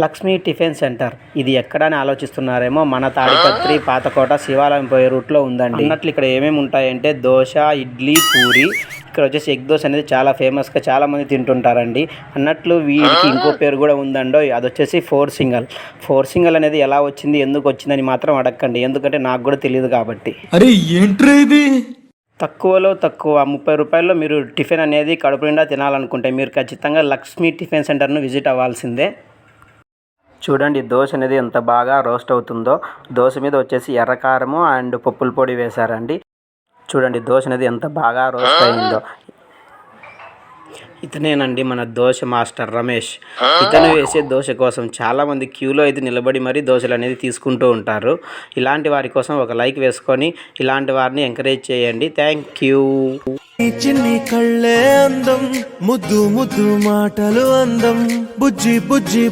Lakshmi tiffin centre ఇది ఎక్కడ అని ఆలోచిస్తున్నారేమో, మన తాడిపత్రి పాతకోట శివాలయం పోయే రూట్లో ఉందండి. అన్నట్లు ఇక్కడ ఏమేమి ఉంటాయంటే దోశ, ఇడ్లీ, పూరి. ఇక్కడ వచ్చేసి ఎగ్ దోశ అనేది చాలా ఫేమస్గా చాలా మంది తింటుంటారండి. అన్నట్లు వీరికి ఇంకో పేరు కూడా ఉందండో, అది వచ్చేసి ఫోర్ సింగల్ అనేది ఎలా వచ్చింది, ఎందుకు వచ్చిందని మాత్రం అడగండి, ఎందుకంటే నాకు కూడా తెలియదు కాబట్టి. అరే ఏంట్రా ఇది? తక్కువలో తక్కువ 30 రూపాయల్లో మీరు టిఫిన్ అనేది కడుపు నిండా తినాలనుకుంటే మీరు ఖచ్చితంగా లక్ష్మీ టిఫిన్ సెంటర్ను విజిట్ అవ్వాల్సిందే. చూడండి దోశ అనేది ఎంత బాగా రోస్ట్ అవుతుందో. దోశ మీద వచ్చేసి ఎర్రకారము అండ్ పప్పుల పొడి వేశారండి. చూడండి దోశ అనేది ఎంత బాగా రోస్ట్ అయిందో. ఇతనేనండి మన దోశ మాస్టర్ రమేష్. ఇతను వేసే దోశ కోసం చాలామంది క్యూలో అయితే నిలబడి మరీ దోశలు అనేది తీసుకుంటూ ఉంటారు. ఇలాంటి వారి కోసం ఒక లైక్ వేసుకొని ఇలాంటి వారిని ఎంకరేజ్ చేయండి. Thank you. చిన్ని కళ్ళే అందం, ముద్దు ముద్దు మాటలు అందం, బుజ్జి బుజ్జి